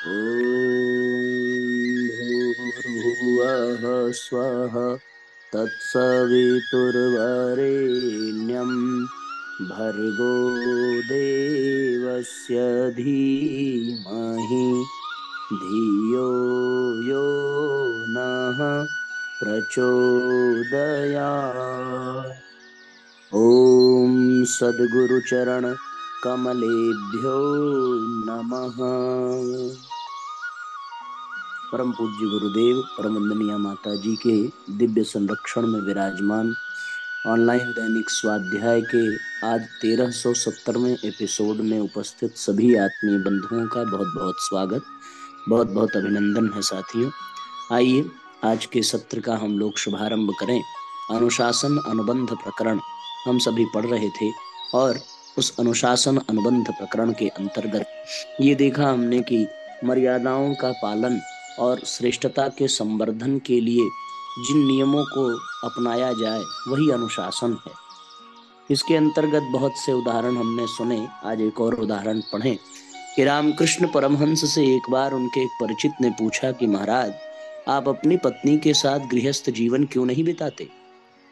ॐ भूर्भुवः स्वः तत्सवितुर्वरेण्यं भर्गो देवस्य धीमहि धियो यो नः प्रचोदयात्। ॐ सद्गुरुचरण कमलेभ्यो नमः। परम पूज्य गुरुदेव परम वंदनीय माता जी के दिव्य संरक्षण में विराजमान ऑनलाइन दैनिक स्वाध्याय के आज 1370वें एपिसोड में उपस्थित सभी आत्मीय बंधुओं का बहुत बहुत स्वागत, बहुत बहुत अभिनंदन है साथियों। आइए आज के सत्र का हम लोग शुभारंभ करें। अनुशासन अनुबंध प्रकरण हम सभी पढ़ रहे थे और उस अनुशासन अनुबंध प्रकरण के अंतर्गत ये देखा हमने कि मर्यादाओं का पालन और श्रेष्ठता के संवर्धन के लिए जिन नियमों को अपनाया जाए वही अनुशासन है। इसके अंतर्गत बहुत से उदाहरण हमने सुने। आज एक और उदाहरण पढ़ें कि रामकृष्ण परमहंस से एक बार उनके एक परिचित ने पूछा कि महाराज, आप अपनी पत्नी के साथ गृहस्थ जीवन क्यों नहीं बिताते?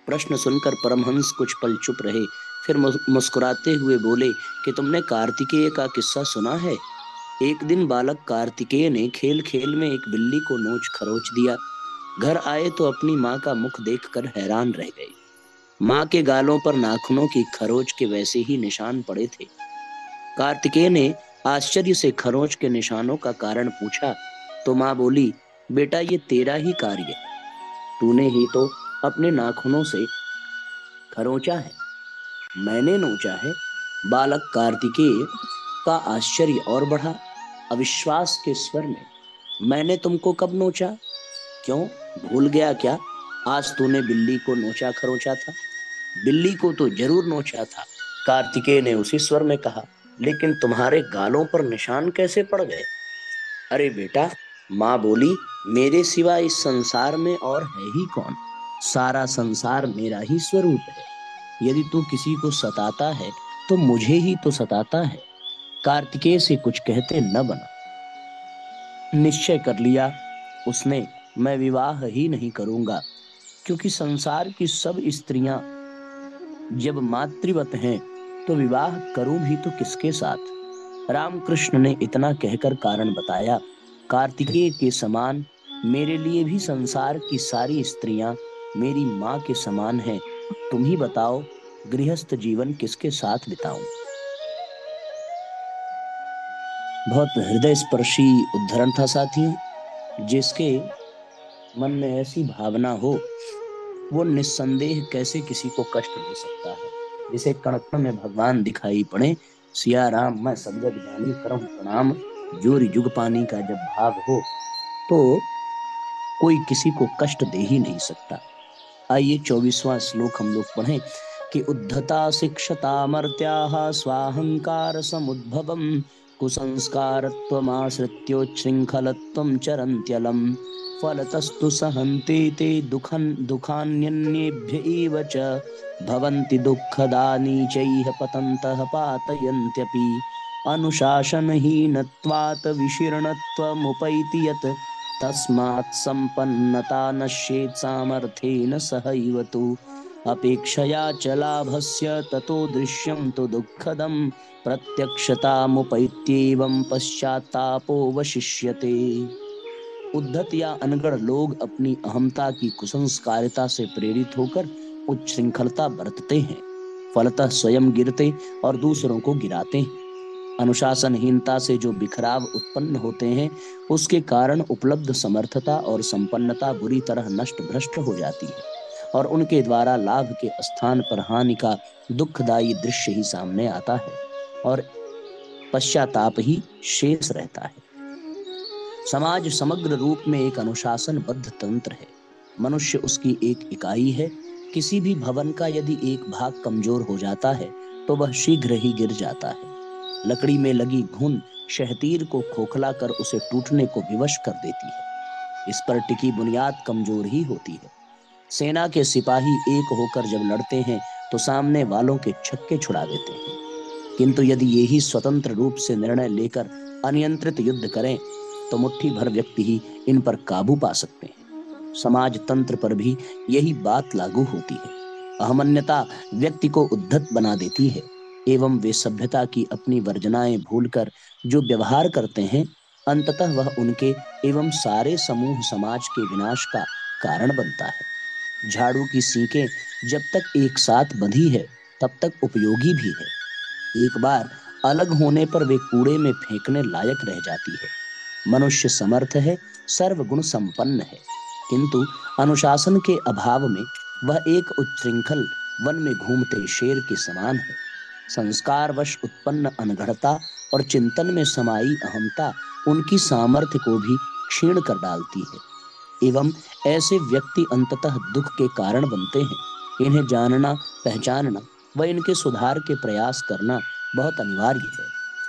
प्रश्न सुनकर परमहंस कुछ पल चुप रहे, फिर मुस्कुराते हुए बोले कि तुमने कार्तिकेय का किस्सा सुना है? एक दिन बालक कार्तिकेय ने खेल खेल में एक बिल्ली को नोच खरोच दिया। घर आए तो अपनी माँ का मुख देखकर हैरान रह गए। माँ के गालों पर नाखूनों की खरोच के वैसे ही निशान पड़े थे। कार्तिकेय ने आश्चर्य से खरोच के निशानों का कारण पूछा तो माँ बोली, बेटा ये तेरा ही कार्य है, तूने ही तो अपने नाखूनों से खरोचा है, मैंने नोचा है। बालक कार्तिकेय का आश्चर्य और बढ़ा। अविश्वास के स्वर में, मैंने तुमको कब नोचा? क्यों, भूल गया क्या? आज तूने बिल्ली को नोचा खरोचा था। बिल्ली को तो जरूर नोचा था, कार्तिकेय ने उसी स्वर में कहा, लेकिन तुम्हारे गालों पर निशान कैसे पड़ गए? अरे बेटा, माँ बोली, मेरे सिवा इस संसार में और है ही कौन? सारा संसार मेरा ही स्वरूप है। यदि तू किसी को सताता है तो मुझे ही तो सताता है। कार्तिकेय से कुछ कहते न बना। निश्चय कर लिया उसने, मैं विवाह ही नहीं करूंगा, क्योंकि संसार की सब स्त्रियां जब मातृवत हैं तो विवाह करूं भी तो किसके साथ? रामकृष्ण ने इतना कहकर कारण बताया, कार्तिकेय के समान मेरे लिए भी संसार की सारी स्त्रियां मेरी माँ के समान हैं। तुम ही बताओ, गृहस्थ जीवन किसके साथ बिताऊं? बहुत हृदय स्पर्शी उद्धरण था साथियों। जिसके मन में ऐसी भावना हो वो निस्संदेह कैसे किसी को कष्ट दे सकता है। जिसे कण कण में भगवान दिखाई पड़े, सिया राम मैं सब जग जानी करहूं प्रणाम, जोरी जुग पानी का जब भाव हो तो कोई किसी को कष्ट दे ही नहीं सकता। आइए 24वां श्लोक हम लोग पढ़ें कि उद्धता शिक्षता मर्त्याः स्वाहंकार समुद्भवम् कुसंस्कारत्वमाश्रित्योच्छृंखलत्वं चरन्त्यलम् फलतस्तु सहन्ते ते दुखान्यन्येभ्य एव च भवन्ति दुःखदानि चैह पतन्तः पातयन्त्यपि अनुशासनहीनत्वात् विशीर्णत्वमुपैति यत् तस्मात् सम्पन्नता नश्येत् सामर्थ्येन सहैव तु अपेक्षया च लाभस्य ततो दृश्यं तु दुःखदं प्रत्यक्षतामुपैत्येवं पश्चात्तापो वशिष्यते। उद्धत या अनगढ़ लोग अपनी अहमता की कुसंस्कारिता से प्रेरित होकर उच्छृंखलता बरतते हैं, फलतः स्वयं गिरते और दूसरों को गिराते हैं। अनुशासनहीनता से जो बिखराव उत्पन्न होते हैं उसके कारण उपलब्ध समर्थता और संपन्नता बुरी तरह नष्ट भ्रष्ट हो जाती है और उनके द्वारा लाभ के स्थान पर हानि का दुखदायी दृश्य ही सामने आता है और पश्चाताप ही शेष रहता है। समाज समग्र रूप में एक अनुशासनबद्ध तंत्र है। मनुष्य उसकी एक इकाई है। किसी भी भवन का यदि एक भाग कमजोर हो जाता है तो वह शीघ्र ही गिर जाता है। लकड़ी में लगी घुन शहतीर को खोखला कर उसे टूटने को विवश कर देती है। इस पर टिकी बुनियाद कमजोर ही होती है। सेना के सिपाही एक होकर जब लड़ते हैं तो सामने वालों के छक्के छुड़ा देते हैं, किंतु यदि यही स्वतंत्र रूप से निर्णय लेकर अनियंत्रित युद्ध करें तो मुट्ठी भर व्यक्ति ही इन पर काबू पा सकते हैं। समाज तंत्र पर भी यही बात लागू होती है। अहमन्यता व्यक्ति को उद्धत बना देती है एवं वे सभ्यता की अपनी वर्जनाएं भूलकर जो व्यवहार करते हैं, अंततः वह उनके एवं सारे समूह समाज के विनाश का कारण बनता है। झाड़ू की सीकें जब तक एक साथ बंधी है तब तक उपयोगी भी है। एक बार अलग होने पर वे कूड़े में फेंकने लायक रह जाती है। मनुष्य समर्थ है, सर्वगुण संपन्न है, किंतु अनुशासन के अभाव में वह एक उच्छृंखल वन में घूमते शेर के समान है। संस्कारवश उत्पन्न अनगढ़ता और चिंतन में समाई अहमता उनकी सामर्थ्य को भी क्षीण कर डालती है एवं ऐसे व्यक्ति अंततः दुख के कारण बनते हैं। इन्हें जानना, पहचानना व इनके सुधार के प्रयास करना बहुत अनिवार्य है,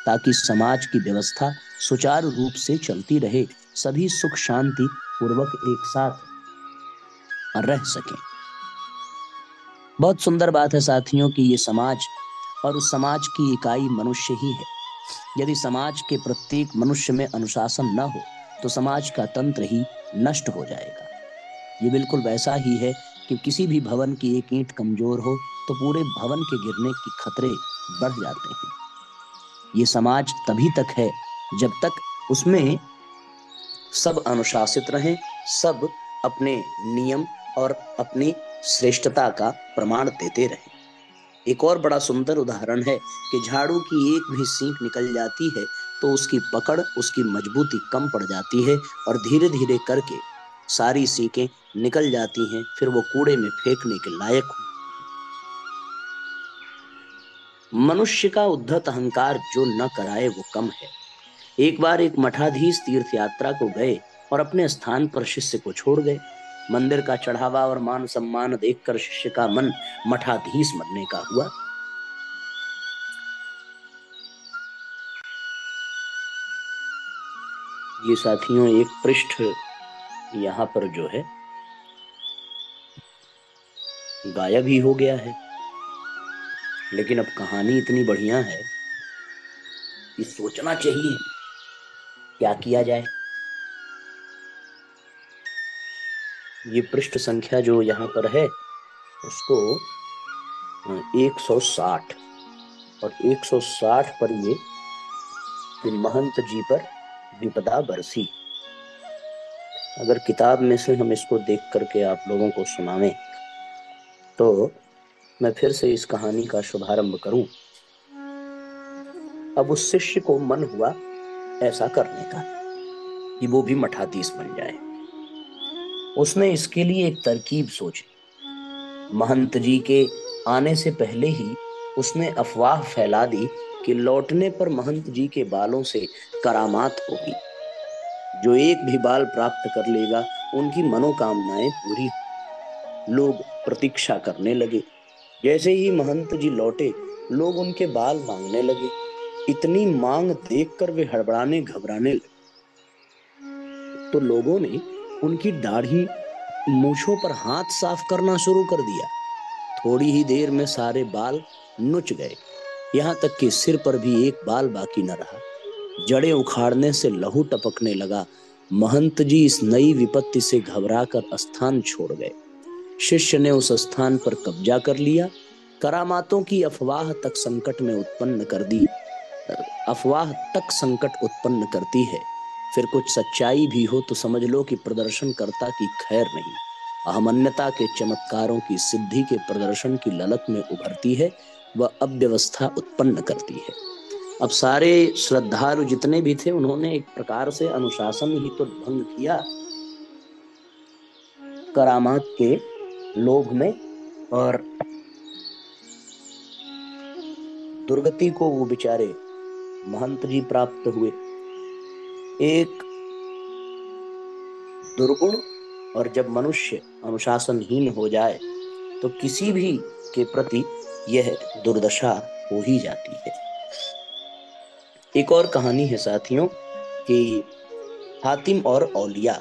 ताकि समाज की व्यवस्था सुचारू रूप से चलती रहे, सभी सुख शांति पूर्वक एक साथ रह सकें। बहुत सुंदर बात है साथियों कि ये समाज और उस समाज की इकाई मनुष्य ही है। यदि समाज के प्रत्येक मनुष्य में अनुशासन न हो तो समाज का तंत्र ही नष्ट हो जाएगा। ये बिल्कुल वैसा ही है कि किसी भी भवन की एक ईंट कमजोर हो तो पूरे भवन के गिरने के खतरे बढ़ जाते हैं। ये समाज तभी तक है जब तक उसमें सब अनुशासित रहें, सब अपने नियम और अपनी श्रेष्ठता का प्रमाण देते रहें। एक और बड़ा सुंदर उदाहरण है कि झाड़ू की एक भी सींक निकल जाती है तो उसकी पकड़, उसकी मजबूती कम पड़ जाती है और धीरे धीरे करके सारी सीखें निकल जाती हैं, फिर वो कूड़े में फेंकने के लायक हो। मनुष्य का उद्धत अहंकार जो न कराए वो कम है। एक बार एक मठाधीश तीर्थ यात्रा को गए और अपने स्थान पर शिष्य को छोड़ गए। मंदिर का चढ़ावा और मान सम्मान देखकर शिष्य का मन मठाधीश बनने का हुआ। ये साथियों एक पृष्ठ यहाँ पर जो है गायब ही हो गया है, लेकिन अब कहानी इतनी बढ़िया है कि सोचना चाहिए क्या किया जाए। ये पृष्ठ संख्या जो यहाँ पर है उसको 160 और 160 पर ये कि महंत जी पर विपदा बरसी। अगर किताब में से हम इसको देख करके आप लोगों को सुनावें तो मैं फिर से इस कहानी का शुभारंभ करूं। अब उस शिष्य को मन हुआ ऐसा करने का कि वो भी मठाधीश बन जाए। उसने इसके लिए एक तरकीब सोची। महंत जी के आने से पहले ही उसने अफवाह फैला दी कि लौटने पर महंत जी के बालों से करामात होगी। जो एक भी बाल प्राप्त कर लेगा उनकी मनोकामनाएं पूरी। लोग प्रतीक्षा करने लगे। जैसे ही महंत जी लौटे लोग उनके बाल मांगने लगे। इतनी मांग देखकर वे हड़बड़ाने घबराने लगे तो लोगों ने उनकी दाढ़ी, मूछों पर हाथ साफ करना शुरू कर दिया। थोड़ी ही देर में सारे बाल नुच गए, यहाँ तक कि सिर पर भी एक बाल बाकी न रहा। जड़ें उखाड़ने से लहू टपकने लगा। महंत जी इस नई विपत्ति से घबराकर स्थान छोड़ गए। शिष्य ने उस स्थान पर कब्जा कर लिया। करामातों की अफवाह तक संकट में उत्पन्न कर दी। अफवाह तक संकट उत्पन्न करती है। फिर कुछ सच्चाई भी हो तो समझ लो कि प्रदर्शनकर्ता की खैर नहीं। अहमन्यता के चमत्कारों की सिद्धि के प्रदर्शन की ललक में उभरती है, वह अव्यवस्था उत्पन्न करती है। अब सारे श्रद्धालु जितने भी थे उन्होंने एक प्रकार से अनुशासन ही तो भंग किया करामात के लोभ में, और दुर्गति को वो बेचारे महंत जी प्राप्त हुए। एक दुर्गुण, और जब मनुष्य अनुशासनहीन हो जाए तो किसी भी के प्रति यह दुर्दशा हो ही जाती है। एक और कहानी है साथियों कि हातिम और औलिया।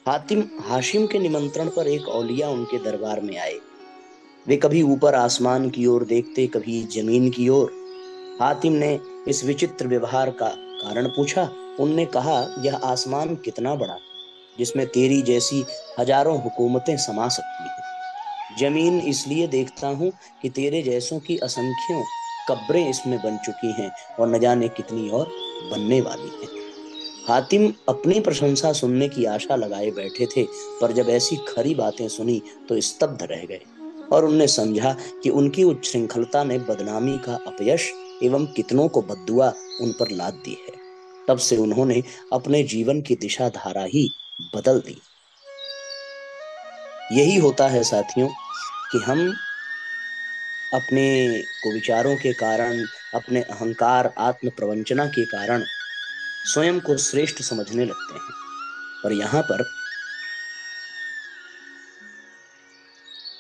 हातिम हाशिम के निमंत्रण पर एक औलिया उनके दरबार में आए। वे कभी ऊपर आसमान की ओर देखते, कभी जमीन की ओर। हातिम ने इस विचित्र व्यवहार का कारण पूछा उनने कहा, यह आसमान कितना बड़ा, जिसमें तेरी जैसी हजारों हुकूमतें समा सकती हैं। जमीन इसलिए देखता हूँ कि तेरे जैसों की असंख्यों कब्रें इसमें बन चुकी हैं और न जाने कितनी और बनने वाली हैं। हातिम अपनी प्रशंसा सुनने की आशा लगाए बैठे थे, पर जब ऐसी खरी बातें सुनी तो स्तब्ध रह गए और उनने समझा कि उनकी उच्छृंखलता ने बदनामी का अपयश एवं कितनों को बद्दुआ उन पर लाद दी है। तब से उन्होंने अपने जीवन की दिशा धारा ही बदल दी। यही होता है साथियों कि हम अपने कुविचारों के कारण, अपने अहंकार आत्म प्रवंचना के कारण स्वयं को श्रेष्ठ समझने लगते हैं। पर यहाँ पर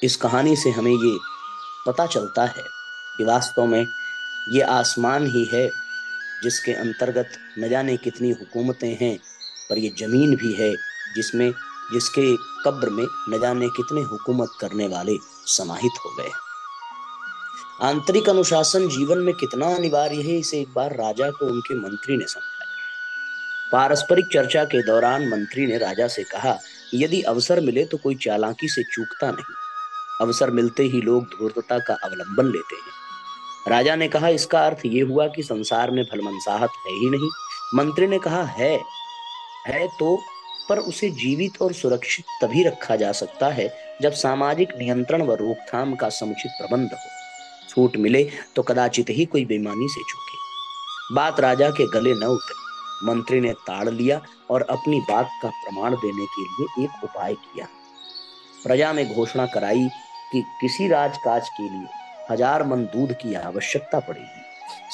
इस कहानी से हमें ये पता चलता है कि वास्तव में ये आसमान ही है जिसके अंतर्गत न जाने कितनी हुकूमतें हैं, पर ये जमीन भी है जिसमें जिसके कब्र में न जाने कितने हुकूमत करने वाले समाहित हो गए। आंतरिक अनुशासन जीवन में कितना अनिवार्य है, इसे एक बार राजा को उनके मंत्री ने समझाया। पारस्परिक चर्चा के दौरान मंत्री ने राजा से कहा, यदि अवसर मिले तो कोई चालाकी से चूकता नहीं। अवसर मिलते ही लोग धूर्तता का अवलंबन लेते हैं। राजा ने कहा, इसका अर्थ ये हुआ कि संसार में भलमनसाहत है ही नहीं। मंत्री ने कहा, है तो, पर उसे जीवित और सुरक्षित तभी रखा जा सकता है जब सामाजिक नियंत्रण व रोकथाम का समुचित प्रबंध हो। छूट मिले तो कदाचित ही कोई बेईमानी से चूके। बात राजा के गले न उतरी। मंत्री ने ताड़ लिया और अपनी बात का प्रमाण देने के लिए एक उपाय किया। प्रजा में घोषणा कराई कि किसी राजकाज के लिए 1000 मन दूध की आवश्यकता पड़ेगी।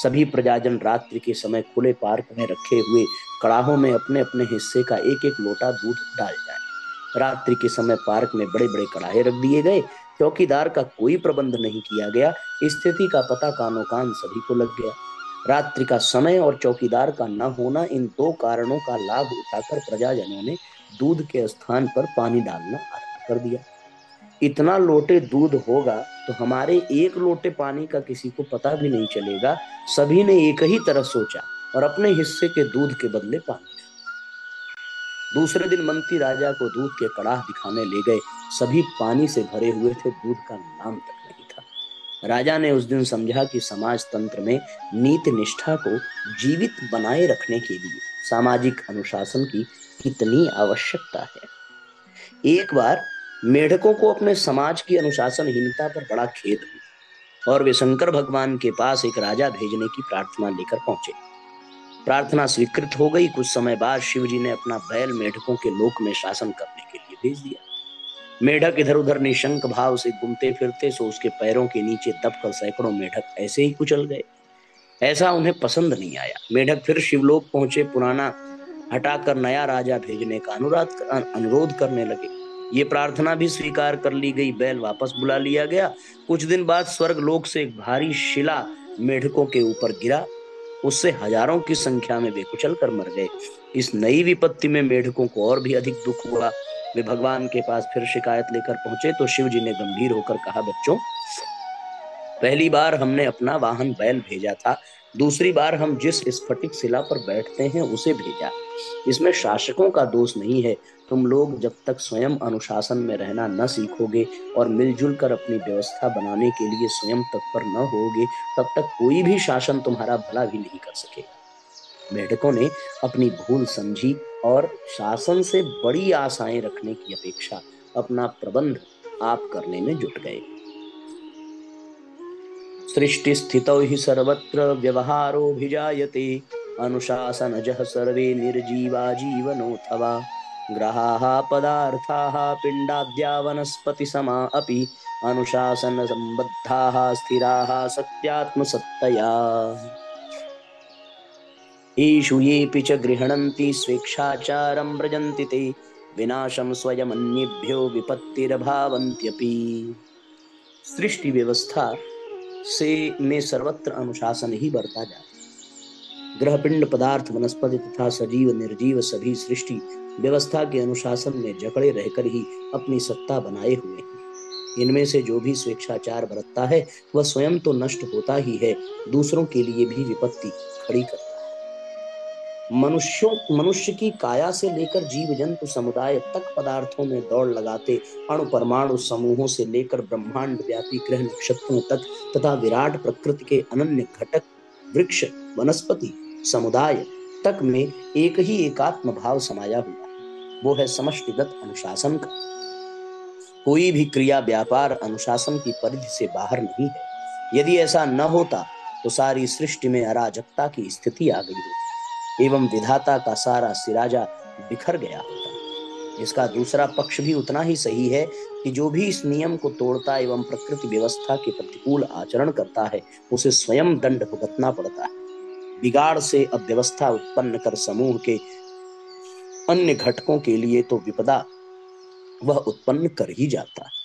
सभी प्रजाजन रात्रि के समय खुले पार्क में रखे हुए कड़ाहों में अपने अपने हिस्से का एक एक लोटा दूध डाल जाए। रात्रि के समय पार्क में बड़े बड़े कड़ाहे रख दिए गए। चौकीदार का कोई प्रबंध नहीं किया गया। स्थिति का पता कानो कान सभी को लग गया। रात्रि का समय और चौकीदार का न होना, इन दो कारणों का लाभ उठाकर प्रजाजनों ने दूध के स्थान पर पानी डालना आरंभ कर दिया। इतना लोटे दूध होगा तो हमारे एक लोटे पानी का किसी को पता भी नहीं चलेगा। सभी ने एक ही तरह सोचा और अपने हिस्से के दूध के बदले पानी डाला। दूसरे दिन मंत्री राजा को दूध के कड़ाह दिखाने ले गए। सभी पानी से भरे हुए थे, दूध का नाम तक नहीं था। राजा ने उस दिन समझा कि समाज तंत्र में नीति निष्ठा को जीवित बनाए रखने के लिए सामाजिक अनुशासन की कितनी आवश्यकता है। एक बार मेढकों को अपने समाज की अनुशासनहीनता पर बड़ा खेद हुआ और वे शंकर भगवान के पास एक राजा भेजने की प्रार्थना लेकर पहुंचे। प्रार्थना स्वीकृत हो गई। कुछ समय बाद शिव जी ने अपना बैल मेढकों के लोक में शासन करने के लिए भेज दिया। मेढक इधर उधर निशंक भाव से घूमते फिरते, सो उसके पैरों के नीचे दबकर सैकड़ों मेढक ऐसे ही कुचल गए। ऐसा उन्हें पसंद नहीं आया। मेढक फिर शिवलोक पहुंचे, पुराना हटाकर नया राजा भेजने का अनुरोध करने लगे। ये प्रार्थना भी स्वीकार कर ली गई। बैल वापस बुला लिया गया। कुछ दिन बाद स्वर्ग लोक से एक भारी शिला मेढकों के ऊपर गिरा। उससे हजारों की संख्या में वे कुचल कर मर गए। इस नई विपत्ति में मेढकों को और भी अधिक दुख हुआ। वे भगवान के पास फिर शिकायत लेकर पहुंचे तो शिव जी ने गंभीर होकर कहा, बच्चों, पहली बार हमने अपना वाहन बैल भेजा था, दूसरी बार हम जिस स्फटिक शिला पर बैठते हैं उसे भेजा। इसमें शासकों का दोष नहीं है। तुम लोग जब तक स्वयं अनुशासन में रहना न सीखोगे और मिलजुल कर अपनी व्यवस्था बनाने के लिए स्वयं तत्पर न होगे, तब तक कोई भी शासन तुम्हारा भला भी नहीं कर सकेगा। मेढकों ने अपनी भूल समझी और शासन से बड़ी आशाएं रखने की अपेक्षा अपना प्रबंध आप करने में जुट गए। सृष्टि स्थितौ हि सर्वत्र व्यवहारोऽभिजायते, अनुशासनजः सर्वे निर्जीवा जीवनोऽथवा। ग्रहाः पदार्थाः पिण्डाद्या वनस्पतिसमा अपि अनुशासनसम्बद्धाः स्थिराः सत्यात्मसत्तया। येषु येऽपि च गृह्णन्ति स्वेच्छाचारं व्रजन्ति ते, विनाशं स्वयमन्येभ्यो विपत्तिरभावन्त्यपि। सृष्टि व्यवस्था से में सर्वत्र अनुशासन ही बढ़ता जाता है। ग्रह पिंड पदार्थ वनस्पति तथा सजीव निर्जीव सभी सृष्टि व्यवस्था के अनुशासन में जकड़े रहकर ही अपनी सत्ता बनाए हुए हैं। इनमें से जो भी स्वेच्छाचार बरतता है वह स्वयं तो नष्ट होता ही है, दूसरों के लिए भी विपत्ति खड़ी करता है। मनुष्य की काया से लेकर जीव जंतु समुदाय तक पदार्थों में दौड़ लगाते अणु परमाणु समूहों से लेकर ब्रह्मांड व्यापी ग्रह नक्षत्रों तक तथा विराट प्रकृति के अनन्य घटक वृक्ष वनस्पति समुदाय तक में एक ही एकात्म भाव समाया हुआ है। वो है समष्टिगत अनुशासन का। कोई भी क्रिया व्यापार अनुशासन की परिधि से बाहर नहीं है। यदि ऐसा न होता तो सारी सृष्टि में अराजकता की स्थिति आ गई होती एवं विधाता का सारा सिराजा बिखर गया होता। इसका दूसरा पक्ष भी उतना ही सही है कि जो भी इस नियम को तोड़ता एवं प्रकृति व्यवस्था के प्रतिकूल आचरण करता है उसे स्वयं दंड भुगतना पड़ता है। बिगाड़ से अव्यवस्था उत्पन्न कर समूह के अन्य घटकों के लिए तो विपदा वह उत्पन्न कर ही जाता है।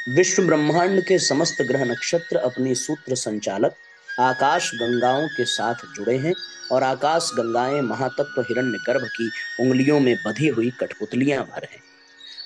विश्व ब्रह्मांड के समस्त ग्रह नक्षत्र अपनी सूत्र संचालक आकाश गंगाओं के साथ जुड़े हैं और आकाश गंगाएं महातत्व हिरण्यगर्भ की उंगलियों में बंधी हुई कठपुतलियां भर हैं।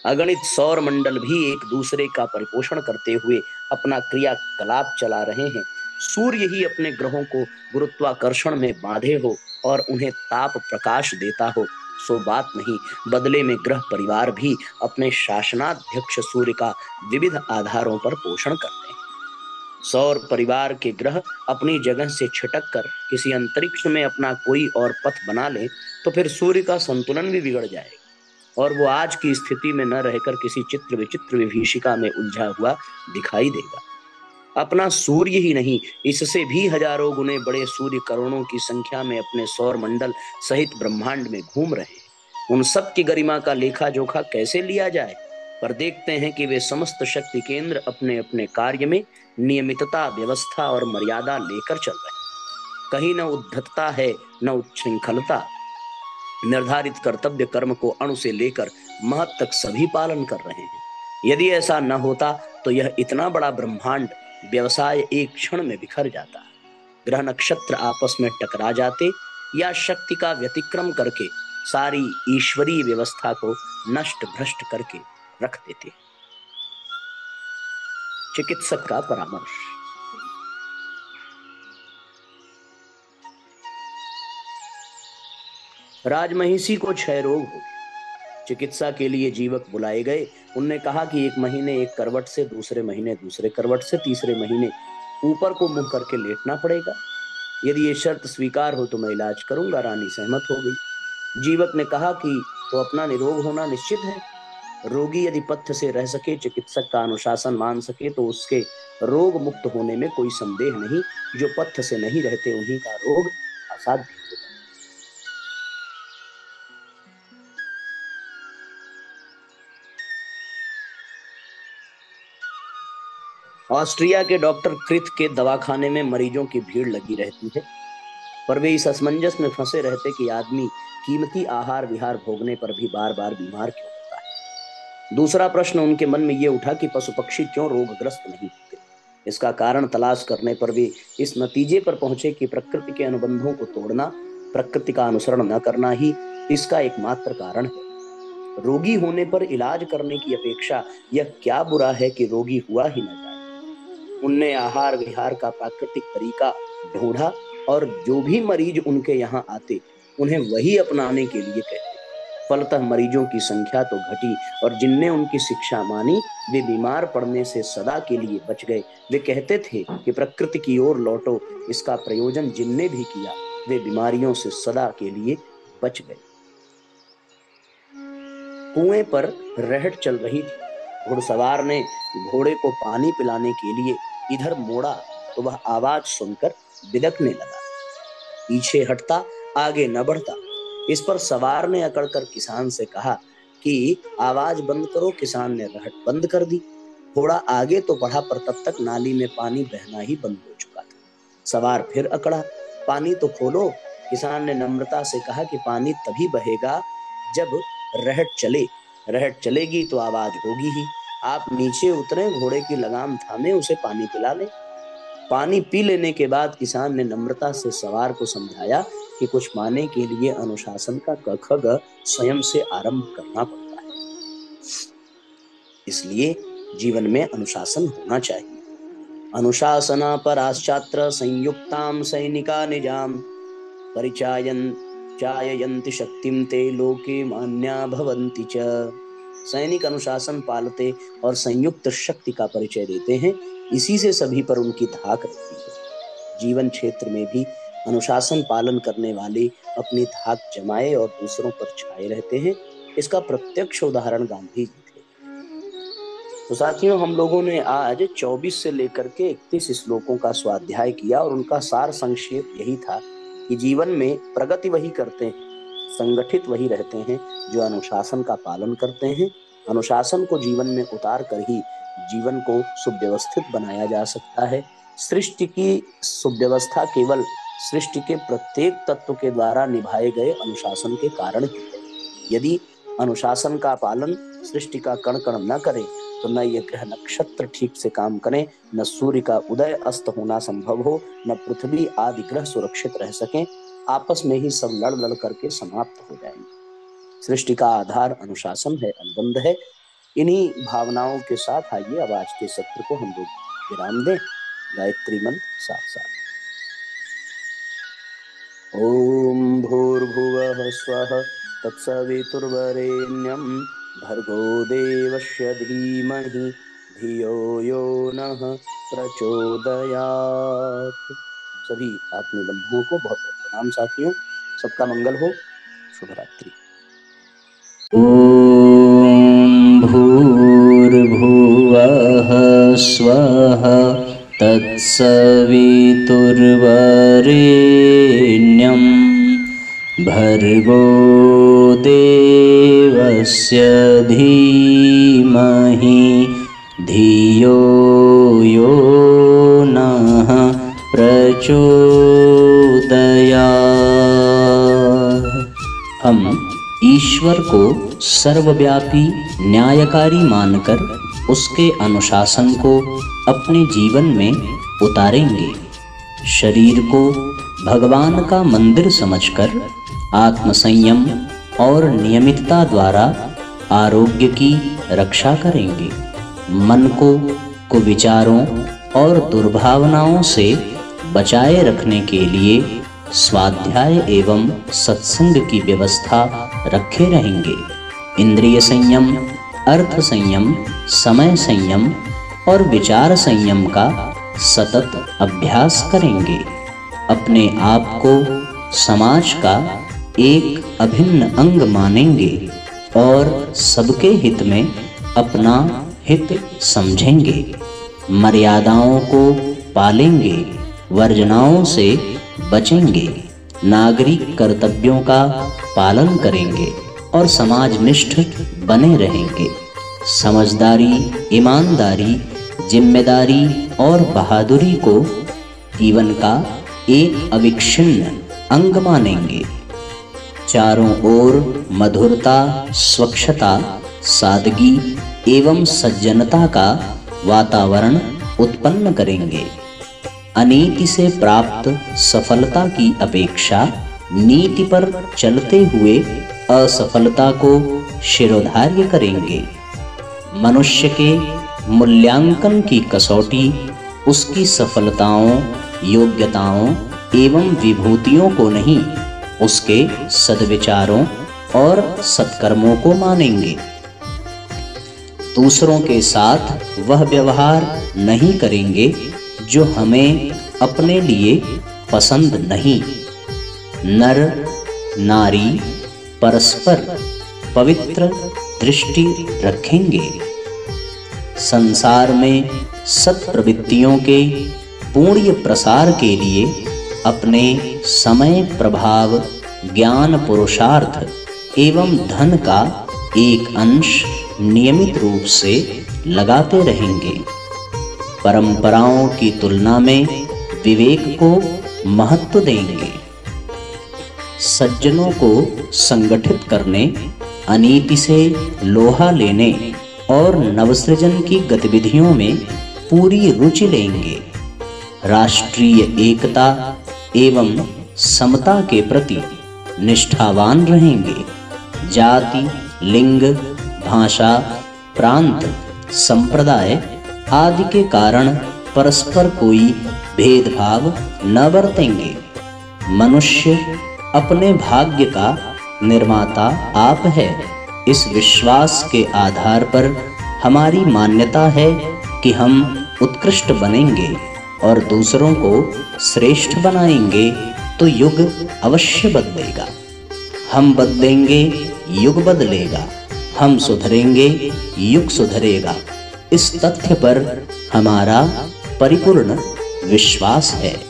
अगणित सौर मंडल भी एक दूसरे का परिपोषण करते हुए अपना क्रियाकलाप चला रहे हैं। सूर्य ही अपने ग्रहों को गुरुत्वाकर्षण में बांधे हो और उन्हें ताप प्रकाश देता हो सो बात नहीं, बदले में ग्रह परिवार भी अपने शासनाध्यक्ष सूर्य का विविध आधारों पर पोषण करते हैं। सौर परिवार के ग्रह अपनी जगह से छिटक कर किसी अंतरिक्ष में अपना कोई और पथ बना ले तो फिर सूर्य का संतुलन भी बिगड़ जाएगा और वो आज की स्थिति में न रहकर किसी चित्र विचित्र विभीषिका में उलझा हुआ दिखाई देगा। अपना सूर्य ही नहीं, इससे भी हजारों गुने बड़े सूर्य करोड़ों की संख्या में अपने सौर मंडल सहित ब्रह्मांड में घूम रहे हैं। उन सब की गरिमा का लेखा जोखा कैसे लिया जाए, पर देखते हैं कि वे समस्त शक्ति केंद्र अपने अपने कार्य में नियमितता व्यवस्था और मर्यादा लेकर चल रहे हैं। कहीं न उद्धतता है न उच्छृंखलता। निर्धारित कर्तव्य कर्म को अणु से लेकर महत तक सभी पालन कर रहे हैं। यदि ऐसा न होता तो यह इतना बड़ा ब्रह्मांड व्यवसाय एक क्षण में बिखर जाता। ग्रह नक्षत्र आपस में टकरा जाते या शक्ति का व्यतिक्रम करके सारी ईश्वरीय व्यवस्था को नष्ट भ्रष्ट करके रख देते। चिकित्सक का परामर्श। राजमहिषी को क्षय रोग हो गया। चिकित्सा के लिए जीवक बुलाए गए। उनने कहा कि एक महीने एक करवट से, दूसरे महीने दूसरे करवट से, तीसरे महीने ऊपर को मुंह करके लेटना पड़ेगा। यदि ये शर्त स्वीकार हो तो मैं इलाज करूंगा। रानी सहमत हो गई। जीवक ने कहा कि तो अपना निरोग होना निश्चित है। रोगी यदि पथ्य से रह सके, चिकित्सक का अनुशासन मान सके तो उसके रोग मुक्त होने में कोई संदेह नहीं। जो पथ्य से नहीं रहते उन्हीं का रोग असाध्य होता है। ऑस्ट्रिया के डॉक्टर क्रिथ के दवाखाने में मरीजों की भीड़ लगी रहती है, पर वे इस असमंजस में फंसे रहते कि आदमी कीमती आहार विहार भोगने पर भी बार बार बीमार क्यों होता है। दूसरा प्रश्न उनके मन में ये उठा कि पशु पक्षी क्यों रोगग्रस्त नहीं होते। इसका कारण तलाश करने पर वे इस नतीजे पर पहुंचे कि प्रकृति के अनुबंधों को तोड़ना, प्रकृति का अनुसरण न करना ही इसका एकमात्र कारण है। रोगी होने पर इलाज करने की अपेक्षा यह क्या बुरा है कि रोगी हुआ ही न जाए। उनने आहार विहार का प्राकृतिक तरीका ढूंढा और जो भी मरीज उनके यहाँ आते उन्हें वही अपनाने के लिए कहते। फलतः मरीजों की संख्या तो घटी और जिनने उनकी शिक्षा मानी वे बीमार पड़ने से सदा के लिए बच गए। वे कहते थे कि प्रकृति की ओर लौटो। इसका प्रयोजन जिनने भी किया वे बीमारियों से सदा के लिए बच गए। कुएं पर रहट चल रही थी। घुड़सवार ने घोड़े को पानी पिलाने के लिए इधर मोड़ा तो वह आवाज सुनकर बिदकने लगा। पीछे हटता, आगे न बढ़ता। इस पर सवार ने अकड़कर किसान से कहा कि आवाज बंद करो। किसान ने रहट बंद कर दी। घोड़ा आगे तो बढ़ा पर तब तक नाली में पानी बहना ही बंद हो चुका था। सवार फिर अकड़ा, पानी तो खोलो। किसान ने नम्रता से कहा कि पानी तभी बहेगा जब रहट चले। रहट चलेगी तो आवाज होगी ही। आप नीचे उतरे, घोड़े की लगाम थामे, उसे पानी पिला ले। पानी पी लेने के बाद किसान ने नम्रता से सवार को समझाया कि कुछ पाने के लिए अनुशासन का क ख ग स्वयं से आरंभ करना पड़ता है। इसलिए जीवन में अनुशासन होना चाहिए। अनुशासना पराश्चात्र संयुक्तां सैनिका निजाम चाययन्ति शक्तिं ते लोके मान्या भवन्ति च। सैनिक अनुशासन पालते और संयुक्त शक्ति का परिचय देते हैं, इसी से सभी पर उनकी धाक रहती है। जीवन क्षेत्र में भी अनुशासन पालन करने वाले अपनी धाक जमाए और दूसरों पर छाए रहते हैं। इसका प्रत्यक्ष उदाहरण गांधी जी थे। तो साथियों, हम लोगों ने आज 24 से लेकर के 31 श्लोकों का स्वाध्याय किया और उनका सार संक्षेप यही था कि जीवन में प्रगति वही करते हैं, संगठित वही रहते हैं जो अनुशासन का पालन करते हैं। अनुशासन को जीवन में उतार कर ही जीवन को सुव्यवस्थित बनाया जा सकता है। सृष्टि की सुव्यवस्था केवल सृष्टि के प्रत्येक तत्व के द्वारा निभाए गए अनुशासन के कारण ही है। यदि अनुशासन का पालन सृष्टि का कण कण न करे तो न ये ग्रह नक्षत्र ठीक से काम करें, न सूर्य का उदय अस्त होना संभव हो, न पृथ्वी आदि ग्रह सुरक्षित रह सकें, आपस में ही सब लड़ लड़ करके समाप्त हो जाएंगे। सृष्टि का आधार अनुशासन है, अनुबंध है। इन्हीं भावनाओं के साथ आइए अब आज के सत्र को हम लोग विराम दें। गायत्री मंत्र साथ साथ। ओम भूर्भुवः स्वः तत्सवितुर्वरेण्यं भर्गो देवस्य धीमहि धियो यो नः प्रचोदयात्। सभी आत्मीय बंधुओं को बहुत बहुत प्रणाम। साथियों, सबका मंगल हो। शुभ रात्रि। ओम भूर्भुवः स्वः तत्सवितुर्वरेण्यं भर्गो देवस्य धीमहि धियो यो नः प्रचोदयात्। हम ईश्वर को सर्वव्यापी न्यायकारी मानकर उसके अनुशासन को अपने जीवन में उतारेंगे। शरीर को भगवान का मंदिर समझकर आत्मसंयम और नियमितता द्वारा आरोग्य की रक्षा करेंगे। मन को कुविचारों और दुर्भावनाओं से बचाए रखने के लिए स्वाध्याय एवं सत्संग की व्यवस्था रखे रहेंगे। इंद्रिय संयम, अर्थ संयम, समय संयम और विचार संयम का सतत अभ्यास करेंगे। अपने आप को समाज का एक अभिन्न अंग मानेंगे और सबके हित में अपना हित समझेंगे। मर्यादाओं को पालेंगे, वर्जनाओं से बचेंगे, नागरिक कर्तव्यों का पालन करेंगे और समाजनिष्ठ बने रहेंगे। समझदारी, ईमानदारी, जिम्मेदारी और बहादुरी को जीवन का एक अविच्छिन्न अंग मानेंगे। चारों ओर मधुरता, स्वच्छता, सादगी एवं सज्जनता का वातावरण उत्पन्न करेंगे। अनीति से प्राप्त सफलता की अपेक्षा नीति पर चलते हुए असफलता को शिरोधार्य करेंगे। मनुष्य के मूल्यांकन की कसौटी उसकी सफलताओं, योग्यताओं एवं विभूतियों को नहीं, उसके सद्विचारों और सत्कर्मों को मानेंगे। दूसरों के साथ वह व्यवहार नहीं करेंगे जो हमें अपने लिए पसंद नहीं। नर नारी परस्पर पवित्र दृष्टि रखेंगे। संसार में सत्प्रवृत्तियों के पूर्ण प्रसार के लिए अपने समय, प्रभाव, ज्ञान, पुरुषार्थ एवं धन का एक अंश नियमित रूप से लगाते रहेंगे। परंपराओं की तुलना में विवेक को महत्व देंगे। सज्जनों को संगठित करने, अनीति से लोहा लेने और नवसृजन की गतिविधियों में पूरी रुचि लेंगे। राष्ट्रीय एकता एवं समता के प्रति निष्ठावान रहेंगे। जाति, लिंग, भाषा, प्रांत, संप्रदाय आदि के कारण परस्पर कोई भेदभाव न बरतेंगे। मनुष्य अपने भाग्य का निर्माता आप है। इस विश्वास के आधार पर हमारी मान्यता है कि हम उत्कृष्ट बनेंगे और दूसरों को श्रेष्ठ बनाएंगे तो युग अवश्य बदलेगा। हम बदलेंगे, युग बदलेगा। हम सुधरेंगे, युग सुधरेगा। इस तथ्य पर हमारा परिपूर्ण विश्वास है।